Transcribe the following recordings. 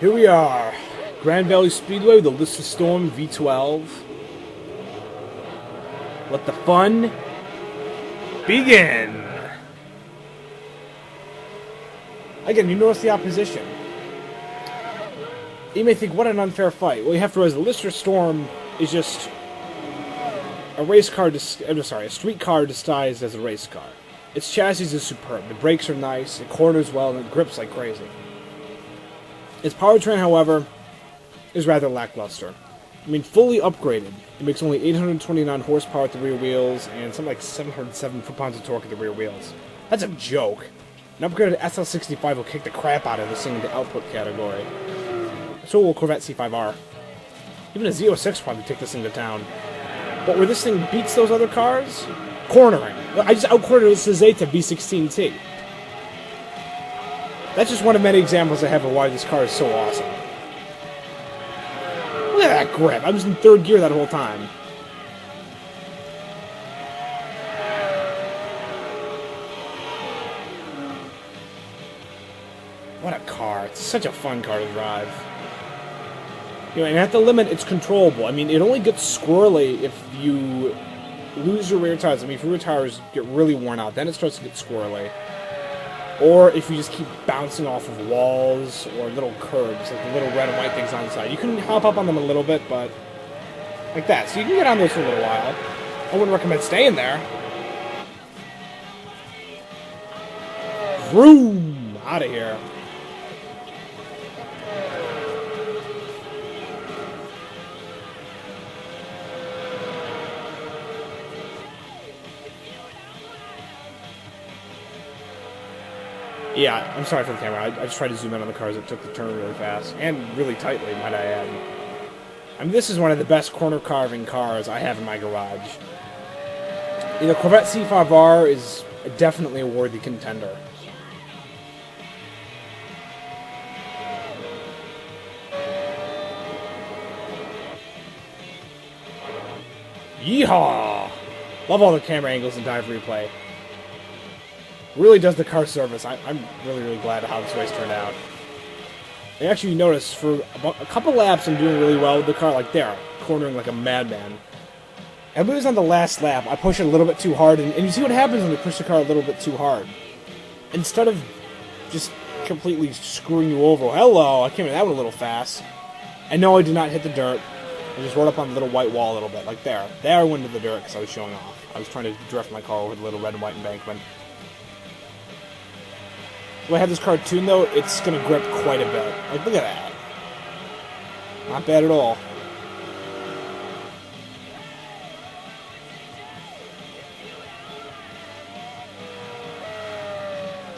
Here we are, Grand Valley Speedway with the Lister Storm V12. Let the fun begin. Again, you notice the opposition. You may think, what an unfair fight. Well, you have to realize the Lister Storm is just a street car disguised as a race car. Its chassis is superb. The brakes are nice, it corners well, and it grips like crazy. Its powertrain, however, is rather lackluster. I mean, fully upgraded, it makes only 829 horsepower at the rear wheels and something like 707 foot-pounds of torque at the rear wheels. That's a joke. An upgraded SL65 will kick the crap out of this thing in the output category. So will Corvette C5R. Even a Z06 probably take this thing to town. But where this thing beats those other cars? Cornering. I just outcornered this Zeta V16T. That's just one of many examples I have of why this car is so awesome. Look at that grip. I was in third gear that whole time. What a car. It's such a fun car to drive. You know, and at the limit, it's controllable. I mean, it only gets squirrely if you lose your rear tires. I mean, if your rear tires get really worn out, then it starts to get squirrely. Or if you just keep bouncing off of walls or little curbs, like the little red and white things on the side. You can hop up on them a little bit, but like that. So you can get on those for a little while. I wouldn't recommend staying there. Vroom! Out of here. Yeah, I'm sorry for the camera. I just tried to zoom in on the cars that took the turn really fast. And really tightly, might I add. I mean, this is one of the best corner carving cars I have in my garage. You know, Corvette C5R is definitely a worthy contender. Yeehaw! Love all the camera angles in dive replay. Really does the car service. I'm really glad how this race turned out. And actually, you notice, for about a couple laps, I'm doing really well with the car, like there, cornering like a madman. I believe it was on the last lap, I pushed it a little bit too hard, and you see what happens when you push the car a little bit too hard. Instead of just completely screwing you over, hello, I came in that one a little fast. And no, I did not hit the dirt. I just rode up on the little white wall a little bit, like there. There I went into the dirt because I was showing off. I was trying to drift my car over the little red and white embankment. When I have this car tuned, though, it's going to grip quite a bit. Like, look at that. Not bad at all.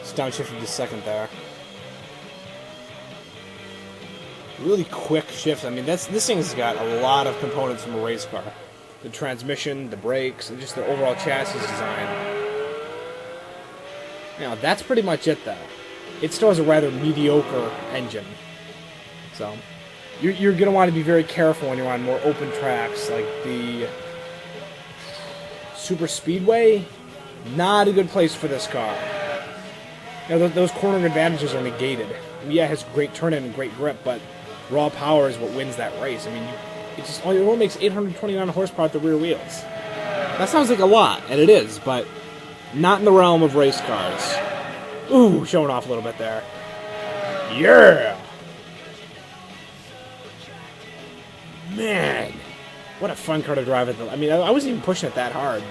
It's downshifted to second there. Really quick shifts. I mean, this thing's got a lot of components from a race car. The transmission, the brakes, and just the overall chassis design. Now, that's pretty much it, though. It still has a rather mediocre engine. So, you're going to want to be very careful when you're on more open tracks, like the Super Speedway. Not a good place for this car. You know, those cornering advantages are negated. I mean, yeah, it has great turn-in and great grip, but raw power is what wins that race. I mean, it only makes 829 horsepower at the rear wheels. That sounds like a lot, and it is, but not in the realm of race cars. Ooh, showing off a little bit there. Yeah! Man, what a fun car to drive at. I mean, I wasn't even pushing it that hard.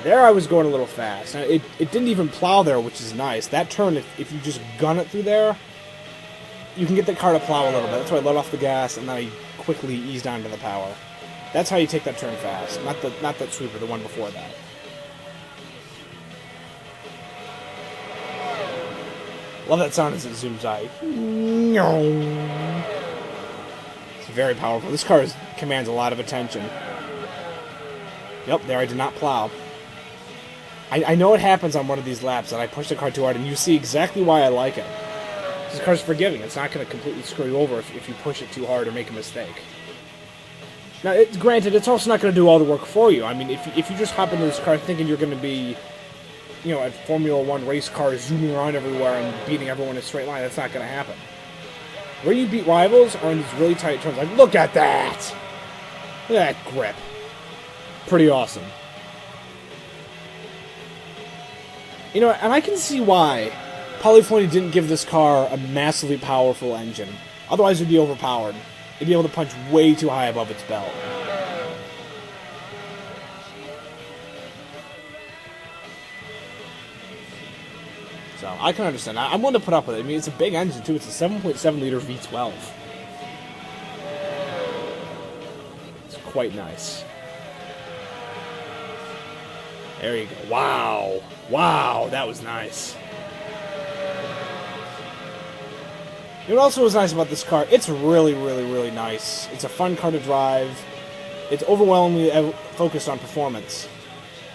There I was going a little fast. Now, it didn't even plow there, which is nice. That turn, if you just gun it through there, you can get the car to plow a little bit. That's why I let off the gas, and then I quickly eased onto the power. That's how you take that turn fast. Not that sweeper, the one before that. Love that sound as it zooms out. It's very powerful. This car commands a lot of attention. Yep, there I did not plow. I know it happens on one of these laps that I push the car too hard, and you see exactly why I like it. This car's forgiving. It's not going to completely screw you over if you push it too hard or make a mistake. Now, granted, it's also not going to do all the work for you. I mean, if you just hop into this car thinking you're going to be you know, a Formula 1 race car zooming around everywhere and beating everyone in a straight line. That's not going to happen. Where you beat rivals are in these really tight turns. Like, look at that! Look at that grip. Pretty awesome. You know, and I can see why Polyphony didn't give this car a massively powerful engine. Otherwise, it'd be overpowered. It'd be able to punch way too high above its belt. So, I can understand. I'm willing to put up with it. I mean, it's a big engine, too. It's a 7.7 liter V12. It's quite nice. There you go. Wow. Wow, that was nice. You know what also was nice about this car? It's really, really, really nice. It's a fun car to drive. It's overwhelmingly focused on performance.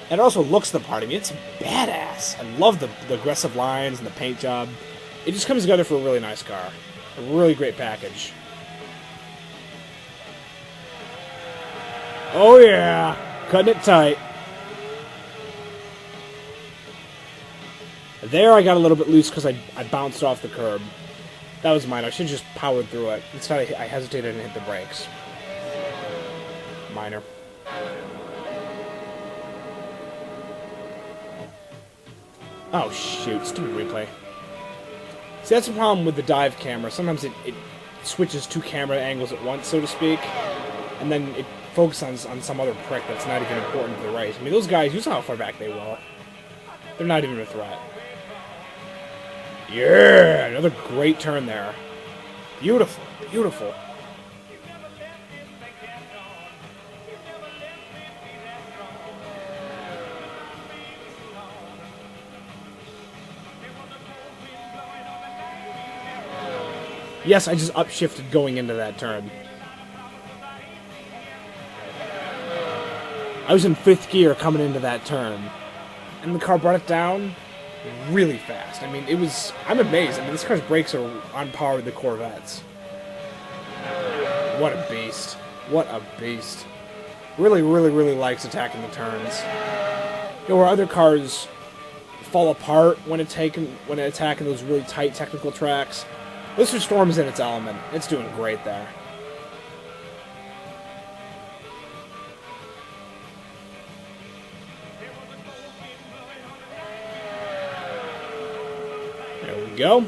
And it also looks the part. I mean, it's badass. I love the aggressive lines and the paint job. It just comes together for a really nice car. A really great package. Oh yeah! Cutting it tight. There I got a little bit loose because I bounced off the curb. That was mine. I should have just powered through it. Instead, I hesitated and hit the brakes. Minor. Oh, shoot. Stupid replay. See, that's the problem with the dive camera. Sometimes it switches two camera angles at once, so to speak. And then it focuses on some other prick that's not even important to the race. I mean, those guys, you saw how far back they were. They're not even a threat. Yeah! Another great turn there. Beautiful. Beautiful. Yes, I just upshifted going into that turn. I was in 5th gear coming into that turn. And the car brought it down really fast. I mean, it was... I'm amazed. I mean, this car's brakes are on par with the Corvette's. What a beast. What a beast. Really, really, really likes attacking the turns. You know, where other cars fall apart when attacking those really tight technical tracks, Lister Storm is in its element. It's doing great there. There we go.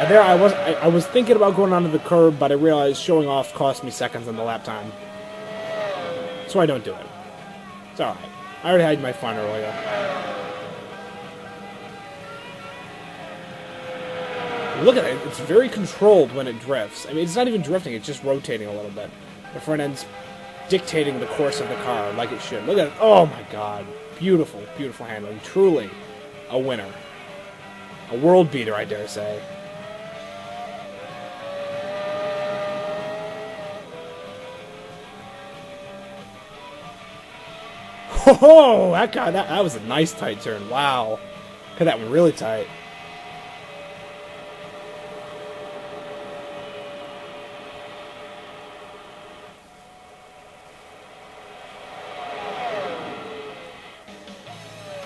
There I was thinking about going onto the curb, but I realized showing off cost me seconds on the lap time. So I don't do it. It's alright. I already had my fun earlier. Look at it. It's very controlled when it drifts. I mean, it's not even drifting. It's just rotating a little bit. The front end's dictating the course of the car like it should. Look at it. Oh, my God. Beautiful, beautiful handling. Truly a winner. A world beater, I dare say. Oh, that was a nice tight turn. Wow. Cut that one really tight.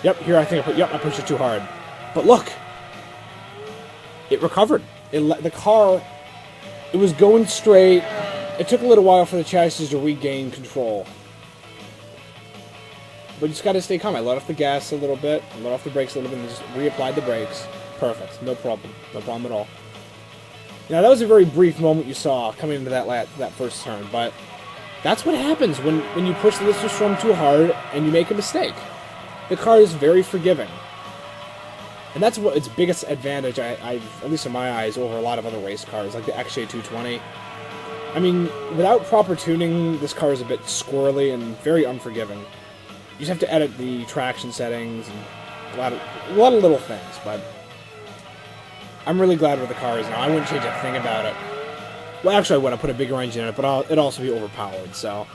Yep, here I think I pushed it too hard. But look. It recovered. The car, it was going straight. It took a little while for the chassis to regain control. But you just gotta stay calm. I let off the gas a little bit, I let off the brakes a little bit, and just reapplied the brakes. Perfect. No problem. No problem at all. Now, that was a very brief moment you saw coming into that first turn, but that's what happens when you push the Lister Storm too hard and you make a mistake. The car is very forgiving. And that's what its biggest advantage, at least in my eyes, over a lot of other race cars, like the XJ220. I mean, without proper tuning, this car is a bit squirrely and very unforgiving. You just have to edit the traction settings and a lot of little things, but I'm really glad where the car is now. I wouldn't change a thing about it. Well, actually, I would. I'd put a bigger engine in it, but it'd also be overpowered, so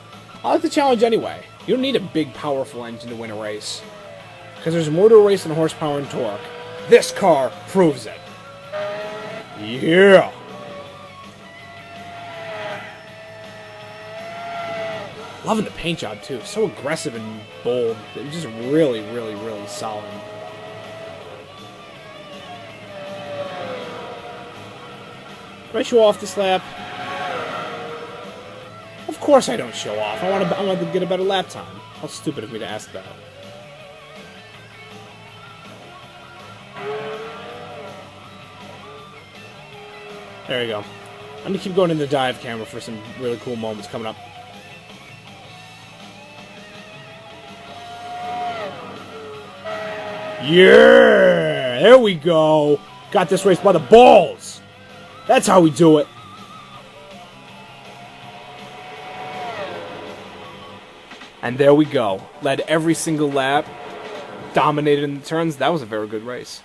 I like the challenge anyway. You don't need a big, powerful engine to win a race, because there's more to a race than horsepower and torque. This car proves it. Yeah! Loving the paint job, too. So aggressive and bold. It was just really, really, really solid. Do I show off this lap? Of course I don't show off. I want to get a better lap time. How stupid of me to ask that. There you go. I'm going to keep going in the dive camera for some really cool moments coming up. Yeah! There we go! Got this race by the balls! That's how we do it! And there we go. Led every single lap. Dominated in the turns. That was a very good race.